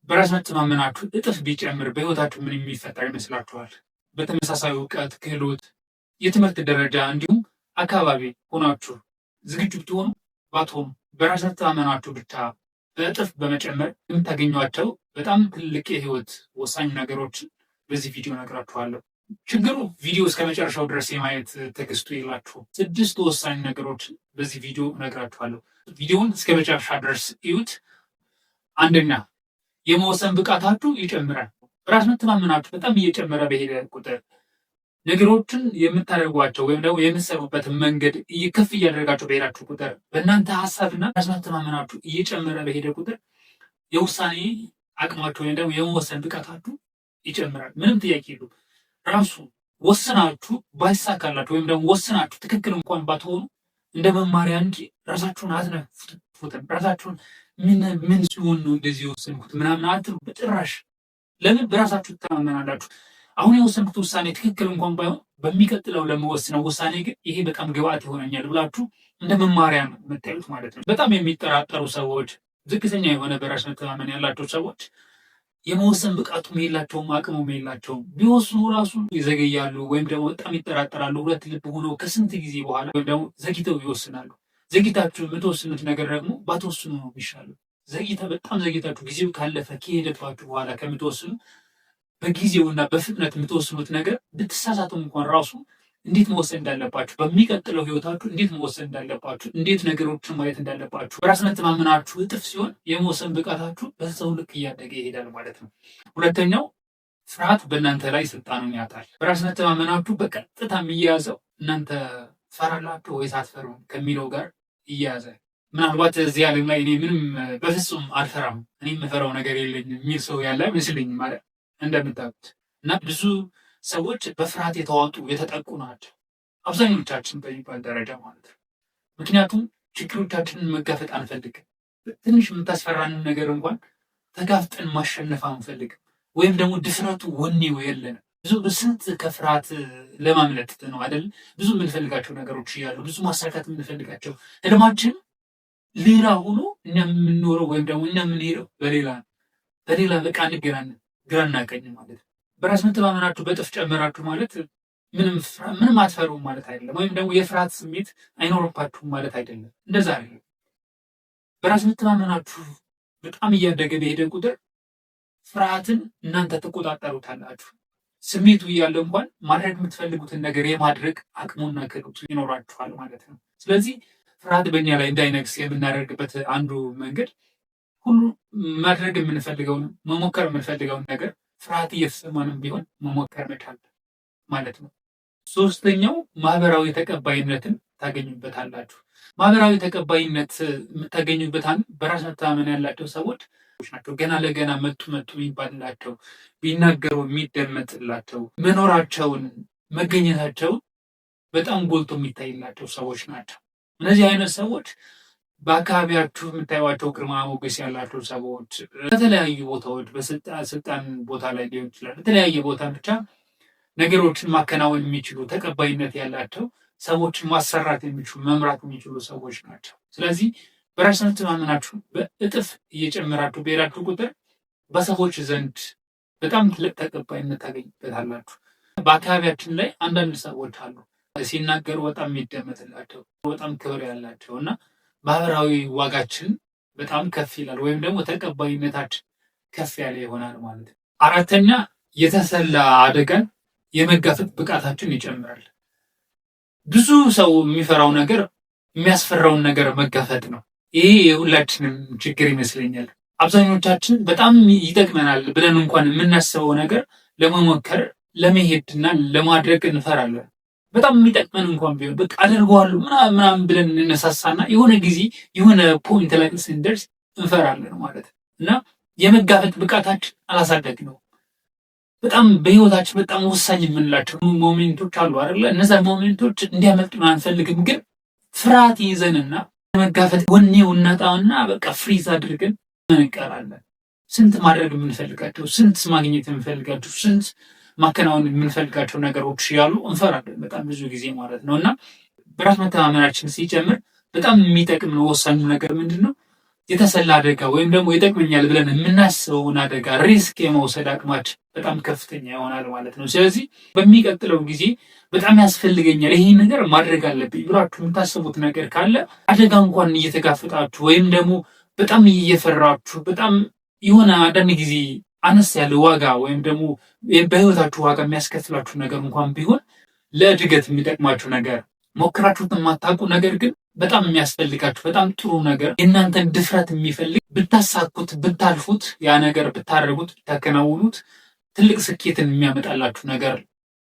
በራስ መተማመናችሁ እጥፍ ቢጨምር በህይወታችሁ ምን የሚፈጠር ይመስላችኋል? በተመሳሳይ እውቀት፣ ክህሎት፣ የትምህርት ደረጃ እንዲሁም አካባቢ ሆናችሁ ዝግጁ ብትሆኑ ባትሆኑ በራስ መተማመናችሁ ብቻ በእጥፍ በመጨመር የምታገኟቸው በጣም ትልቅ የህይወት ወሳኝ ነገሮችን በዚህ ቪዲዮ እነግራችኋለሁ። ችግሩ ቪዲዮ እስከ መጨረሻው ድረስ የማየት ትዕግስቱ የላችሁም። 6 ወሳኝ ነገሮችን በዚህ ቪዲዮ እነግራችኋለሁ። ቪዲዮውን እስከ መጨረሻ ድረስ እዩት። አንደኛ፣ የመወሰን ብቃታችሁ ይጨምራል። በራስ መተማመናችሁ በጣም እየጨመረ በሄደ ቁጥር ነገሮችን የምታደርጓቸው ወይም ደግሞ የምትሰሩበትን መንገድ ከፍ እያደረጋቸው በሄዳችሁ ቁጥር በእናንተ ሀሳብና ራስ መተማመናችሁ እየጨመረ በሄደ ቁጥር የውሳኔ አቅማችሁ ወይም ደግሞ የመወሰን ብቃታችሁ ይጨምራል። ምንም ጥያቄ የለውም። ራሱ ወስናችሁ ባይሳካላችሁ ወይም ደግሞ ወስናችሁ ትክክል እንኳን ባትሆኑ እንደ መማሪያ እንጂ ራሳችሁን አትነፉትም። ራሳችሁን ምን ሲሆን ነው እንደዚህ የወሰንኩት ምናምን አትሉ በጭራሽ። ለምን? በራሳችሁ ትተማመናላችሁ። አሁን የወሰንኩት ውሳኔ ትክክል እንኳን ባይሆን በሚቀጥለው ለመወስነው ውሳኔ ግን ይሄ በጣም ግብአት ይሆነኛል ብላችሁ እንደ መማሪያ ነው የምታዩት ማለት ነው። በጣም የሚጠራጠሩ ሰዎች፣ ዝቅተኛ የሆነ በራስ መተማመን ያላቸው ሰዎች የመወሰን ብቃቱም የላቸውም፣ አቅሙም የላቸውም። ቢወስኑ ራሱ ይዘገያሉ ወይም ደግሞ በጣም ይጠራጠራሉ። ሁለት ልብ ሆነው ከስንት ጊዜ በኋላ ወይም ደግሞ ዘግይተው ይወስናሉ። ዘግይታችሁ የምትወስኑት ነገር ደግሞ ባትወስኑ ነው የሚሻለው። በጣም ዘግይታችሁ ጊዜው ካለፈ ከሄደባችሁ በኋላ ከምትወስኑ በጊዜውና በፍጥነት የምትወስኑት ነገር ብትሳሳቱም እንኳን ራሱ እንዴት መወሰን እንዳለባችሁ፣ በሚቀጥለው ህይወታችሁ እንዴት መወሰን እንዳለባችሁ፣ እንዴት ነገሮችን ማየት እንዳለባችሁ በራስ መተማመናችሁ እጥፍ ሲሆን የመወሰን ብቃታችሁ በዛው ልክ እያደገ ይሄዳል ማለት ነው። ሁለተኛው፣ ፍርሃት በእናንተ ላይ ስልጣኑን ያጣል። በራስ መተማመናችሁ በቀጥታ የሚያያዘው እናንተ ፈራላችሁ ወይስ አትፈሩም ከሚለው ጋር ይያያዛል። ምናልባት እዚህ ዓለም ላይ እኔ ምንም በፍጹም አልፈራም፣ እኔ የምፈራው ነገር የለኝም የሚል ሰው ያለ አይመስለኝም ማለት እንደምታውቁት። እና ብዙ ሰዎች በፍርሃት የተዋጡ የተጠቁ ናቸው፣ አብዛኞቻችን በሚባል ደረጃ ማለት ነው። ምክንያቱም ችግሮቻችንን መጋፈጥ አንፈልግም። ትንሽ የምታስፈራንን ነገር እንኳን ተጋፍጠን ማሸነፍ አንፈልግም፣ ወይም ደግሞ ድፍረቱ ወኔው የለንም። ስንት ከፍርሃት ለማምለጥ ነው አይደል? ብዙ የምንፈልጋቸው ነገሮች እያሉ ብዙ ማሳካት የምንፈልጋቸው ህልማችን ሌላ ሆኖ እኛ የምንኖረው ወይም ደግሞ እኛ የምንሄደው በሌላ በቃ እንገናለን ግራና ቀኝ ማለት ነው። በራስ መተማመናችሁ በጥፍ ጨመራችሁ ማለት ምንም አትፈሩም ማለት አይደለም፣ ወይም ደግሞ የፍርሃት ስሜት አይኖርባችሁም ማለት አይደለም። እንደዛ አይደለም። በራስ መተማመናችሁ በጣም እያደገ በሄደ ቁጥር ፍርሃትን እናንተ ትቆጣጠሩታላችሁ። ስሜቱ እያለ እንኳን ማድረግ የምትፈልጉትን ነገር የማድረግ አቅሙና ክህሎቱ ይኖራችኋል ማለት ነው። ስለዚህ ፍርሃት በእኛ ላይ እንዳይነግስ የምናደርግበት አንዱ መንገድ ሁሉ ማድረግ የምንፈልገውን መሞከር የምንፈልገውን ነገር ፍርሃት እየተሰማንም ቢሆን መሞከር መቻል ማለት ነው። ሶስተኛው፣ ማህበራዊ ተቀባይነትን ታገኙበታላችሁ። ማህበራዊ ተቀባይነት የምታገኙበት በራስ መተማመን ያላቸው ሰዎች ናቸው። ገና ለገና መጡ የሚባልላቸው፣ ቢናገሩ የሚደመጥላቸው፣ መኖራቸውን መገኘታቸው በጣም ጎልቶ የሚታይላቸው ሰዎች ናቸው። እነዚህ አይነት ሰዎች በአካባቢያችሁ የምታዩዋቸው ግርማ ሞገስ ያላቸው ሰዎች በተለያዩ ቦታዎች በስልጣን ቦታ ላይ ሊሆን ይችላል፣ በተለያየ ቦታ ብቻ ነገሮችን ማከናወን የሚችሉ ተቀባይነት ያላቸው ሰዎችን ማሰራት የሚችሉ መምራት የሚችሉ ሰዎች ናቸው። ስለዚህ በራስ መተማመናችሁ በእጥፍ እየጨመራችሁ በሄዳችሁ ቁጥር በሰዎች ዘንድ በጣም ትልቅ ተቀባይነት ታገኝበታላችሁ። በአካባቢያችን ላይ አንዳንድ ሰዎች አሉ ሲናገሩ በጣም የሚደመጥላቸው በጣም ክብር ያላቸው እና ማህበራዊ ዋጋችን በጣም ከፍ ይላል፣ ወይም ደግሞ ተቀባይነታችን ከፍ ያለ ይሆናል ማለት ነው። አራተኛ፣ የተሰላ አደጋን የመጋፈጥ ብቃታችን ይጨምራል። ብዙ ሰው የሚፈራው ነገር የሚያስፈራውን ነገር መጋፈጥ ነው። ይሄ የሁላችንም ችግር ይመስለኛል። አብዛኞቻችን በጣም ይጠቅመናል ብለን እንኳን የምናስበው ነገር ለመሞከር ለመሄድና ለማድረግ እንፈራለን። በጣም የሚጠቅመን እንኳን ቢሆን በቃ አደርገዋለሁ ምናምን ብለን እንነሳሳና የሆነ ጊዜ የሆነ ፖይንት ላይ ስንደርስ እንፈራለን ማለት ነው። እና የመጋፈጥ ብቃታችን አላሳደግነው። በጣም በህይወታችን በጣም ወሳኝ የምንላቸው ሞሜንቶች አሉ አይደለ? እነዛ ሞሜንቶች እንዲያመልጡን አንፈልግም፣ ግን ፍርሃት ይዘንና መጋፈጥ ወኔው እናጣውና በቃ ፍሪዝ አድርገን እንቀራለን። ስንት ማድረግ የምንፈልጋቸው፣ ስንት ማግኘት የምንፈልጋቸው፣ ስንት ማከናወን የምንፈልጋቸው ነገሮች ያሉ እንፈራለን በጣም ብዙ ጊዜ ማለት ነው። እና በራስ መተማመናችን ሲጨምር በጣም የሚጠቅም ነው። ወሳኙ ነገር ምንድን ነው? የተሰላ አደጋ ወይም ደግሞ ይጠቅመኛል ብለን የምናስበውን አደጋ ሪስክ የመውሰድ አቅማችን በጣም ከፍተኛ ይሆናል ማለት ነው። ስለዚህ በሚቀጥለው ጊዜ በጣም ያስፈልገኛል ይሄ ነገር ማድረግ አለብኝ ብላችሁ የምታስቡት ነገር ካለ አደጋ እንኳን እየተጋፈጣችሁ ወይም ደግሞ በጣም እየፈራችሁ በጣም የሆነ አንዳንድ ጊዜ አነስ ያለ ዋጋ ወይም ደግሞ በህይወታችሁ ዋጋ የሚያስከፍላችሁ ነገር እንኳን ቢሆን ለእድገት የሚጠቅማችሁ ነገር ሞክራችሁት የማታውቁ ነገር ግን በጣም የሚያስፈልጋችሁ በጣም ጥሩ ነገር የእናንተን ድፍረት የሚፈልግ ብታሳኩት ብታልፉት ያ ነገር ብታደርጉት ብታከናውኑት ትልቅ ስኬትን የሚያመጣላችሁ ነገር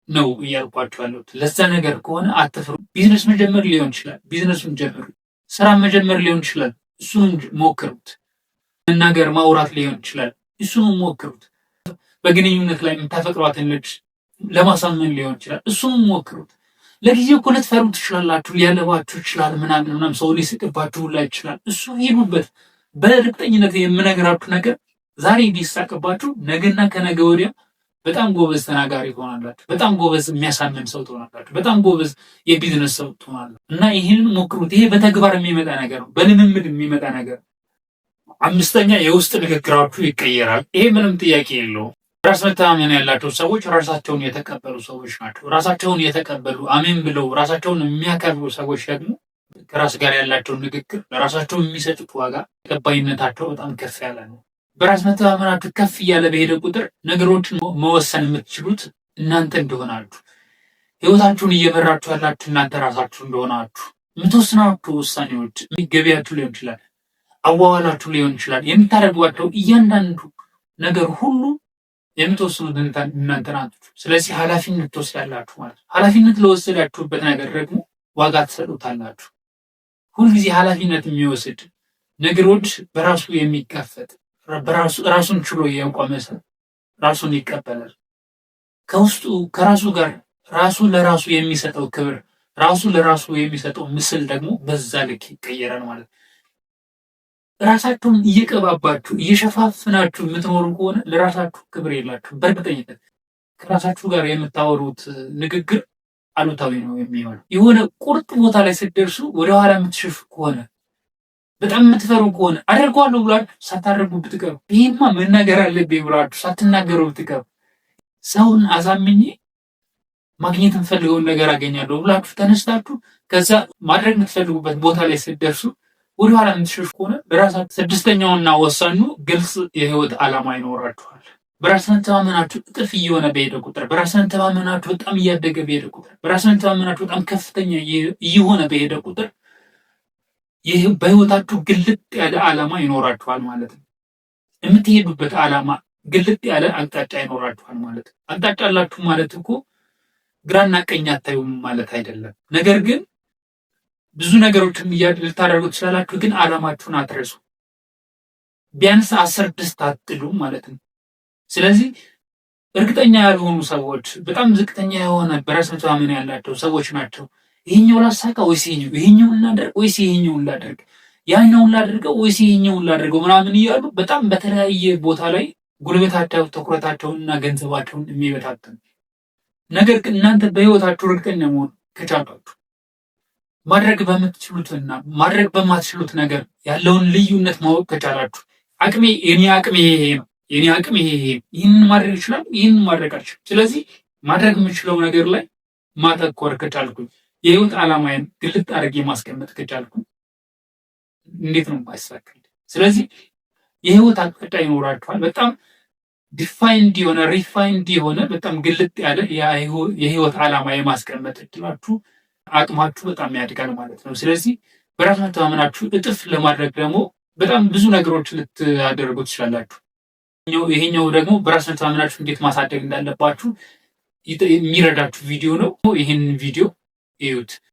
ነው እያልኳችሁ ያለሁት። ለዛ ነገር ከሆነ አትፍሩ። ቢዝነስ መጀመር ሊሆን ይችላል፣ ቢዝነሱን ጀምሩ። ስራ መጀመር ሊሆን ይችላል፣ እሱን ሞክሩት። መናገር ማውራት ሊሆን ይችላል፣ እሱን ሞክሩት። በግንኙነት ላይ የምታፈቅሯትን ልጅ ለማሳመን ሊሆን ይችላል፣ እሱን ሞክሩት። ለጊዜው እኮ ልትፈሩ ትችላላችሁ፣ ሊያለባችሁ ይችላል፣ ምናምን ሰው ሊስቅባችሁ ላይ ይችላል። እሱ ሄዱበት። በእርግጠኝነት የምነግራችሁ ነገር ዛሬ ሊሳቅባችሁ ነገና ከነገ ወዲያ በጣም ጎበዝ ተናጋሪ ትሆናላችሁ። በጣም ጎበዝ የሚያሳምን ሰው ትሆናላችሁ። በጣም ጎበዝ የቢዝነስ ሰው ትሆናላችሁ። እና ይህንን ሞክሩት። ይሄ በተግባር የሚመጣ ነገር ነው፣ በልምምድ የሚመጣ ነገር ነው። አምስተኛ የውስጥ ንግግራችሁ ይቀየራል። ይሄ ምንም ጥያቄ የለውም። ራስ መተማመን ያላቸው ሰዎች ራሳቸውን የተቀበሉ ሰዎች ናቸው። ራሳቸውን የተቀበሉ አሜን ብለው ራሳቸውን የሚያከብሩ ሰዎች ደግሞ ከራስ ጋር ያላቸውን ንግግር ለራሳቸው የሚሰጡት ዋጋ ተቀባይነታቸው በጣም ከፍ ያለ ነው። በራስ መተማመናችሁ ከፍ እያለ በሄደ ቁጥር ነገሮችን መወሰን የምትችሉት እናንተ እንደሆናችሁ፣ ህይወታችሁን እየመራችሁ ያላችሁ እናንተ ራሳችሁ እንደሆናችሁ፣ የምትወስናችሁ ውሳኔዎች ገቢያችሁ ሊሆን ይችላል፣ አዋዋላችሁ ሊሆን ይችላል፣ የምታደርጓቸው እያንዳንዱ ነገር ሁሉ የምትወስኑት እናንተ ናችሁ። ስለዚህ ኃላፊነት ትወስዳላችሁ ማለት ነው። ኃላፊነት ለወሰዳችሁበት ነገር ደግሞ ዋጋ ትሰጡታላችሁ። ሁልጊዜ ኃላፊነት የሚወስድ ነገሮች በራሱ የሚጋፈጥ ራሱን ችሎ የቆመ ሰው ራሱን ይቀበላል። ከውስጡ ከራሱ ጋር ራሱ ለራሱ የሚሰጠው ክብር ራሱ ለራሱ የሚሰጠው ምስል ደግሞ በዛ ልክ ይቀየራል ማለት ነው። ራሳችሁን እየቀባባችሁ እየሸፋፍናችሁ የምትኖሩ ከሆነ ለራሳችሁ ክብር የላችሁ። በእርግጠኝነት ከራሳችሁ ጋር የምታወሩት ንግግር አሉታዊ ነው የሚሆነው። የሆነ ቁርጥ ቦታ ላይ ስትደርሱ ወደኋላ የምትሸሹ ከሆነ በጣም የምትፈሩ ከሆነ አደርገዋለሁ ብላችሁ ሳታደርጉ ብትቀሩ፣ ይህማ መናገር አለብኝ ብላችሁ ሳትናገሩ ብትቀሩ፣ ሰውን አሳምኜ ማግኘት የምፈልገውን ነገር አገኛለሁ ብላችሁ ተነስታችሁ ከዛ ማድረግ የምትፈልጉበት ቦታ ላይ ስትደርሱ ወደኋላ የምትሸሹ ከሆነ በራሳችሁ ስድስተኛውና ወሳኙ ግልጽ የህይወት ዓላማ ይኖራችኋል። በራስ መተማመናችሁ እጥፍ እየሆነ በሄደ ቁጥር፣ በራስ መተማመናችሁ በጣም እያደገ በሄደ ቁጥር፣ በራስ መተማመናችሁ በጣም ከፍተኛ እየሆነ በሄደ ቁጥር በህይወታችሁ ግልጥ ያለ ዓላማ ይኖራችኋል ማለት ነው። የምትሄዱበት ዓላማ ግልጥ ያለ አቅጣጫ ይኖራችኋል ማለት ነው። አቅጣጫ አላችሁ ማለት እኮ ግራና ቀኝ አታዩም ማለት አይደለም። ነገር ግን ብዙ ነገሮችን ልታደርጉ ትችላላችሁ፣ ግን ዓላማችሁን አትረሱ። ቢያንስ 10 ድስት አትጥሉ ማለት ነው። ስለዚህ እርግጠኛ ያልሆኑ ሰዎች በጣም ዝቅተኛ የሆነ በራስ መተማመን ያላቸው ሰዎች ናቸው። ይሄኛው ላሳካ ወይስ ይሄኛው፣ ይሄኛውን ላደርግ ወይስ ይሄኛውን ላደርግ፣ ያኛውን ላደርገው ወይስ ይሄኛውን ላደርገው ምናምን እያሉ በጣም በተለያየ ቦታ ላይ ጉልበታቸው ትኩረታቸውንና ገንዘባቸውን የሚበታተኑ። ነገር ግን እናንተ በህይወታችሁ እርግጠኛ መሆን ከቻላችሁ ማድረግ በምትችሉትና ማድረግ በማትችሉት ነገር ያለውን ልዩነት ማወቅ ከቻላችሁ የኔ አቅም ይሄ ነው፣ የኔ አቅም ይሄ ይህንን ማድረግ ይችላል፣ ይህንን ማድረግ አልችልም። ስለዚህ ማድረግ የምችለው ነገር ላይ ማተኮር ከቻልኩኝ የህይወት ዓላማዬን ግልጥ አድርጌ ማስቀመጥ ከቻልኩኝ እንዴት ነው ማይሳካል? ስለዚህ የህይወት አቅጣጫ ይኖራችኋል። በጣም ዲፋይንድ የሆነ ሪፋይንድ የሆነ በጣም ግልጥ ያለ የህይወት ዓላማ የማስቀመጥ እድላችሁ አቅማችሁ በጣም ያድጋል ማለት ነው። ስለዚህ በራስ መተማመናችሁ እጥፍ ለማድረግ ደግሞ በጣም ብዙ ነገሮች ልታደርጉ ትችላላችሁ። ይሄኛው ደግሞ በራስ መተማመናችሁ እንዴት ማሳደግ እንዳለባችሁ የሚረዳችሁ ቪዲዮ ነው። ይህንን ቪዲዮ እዩት።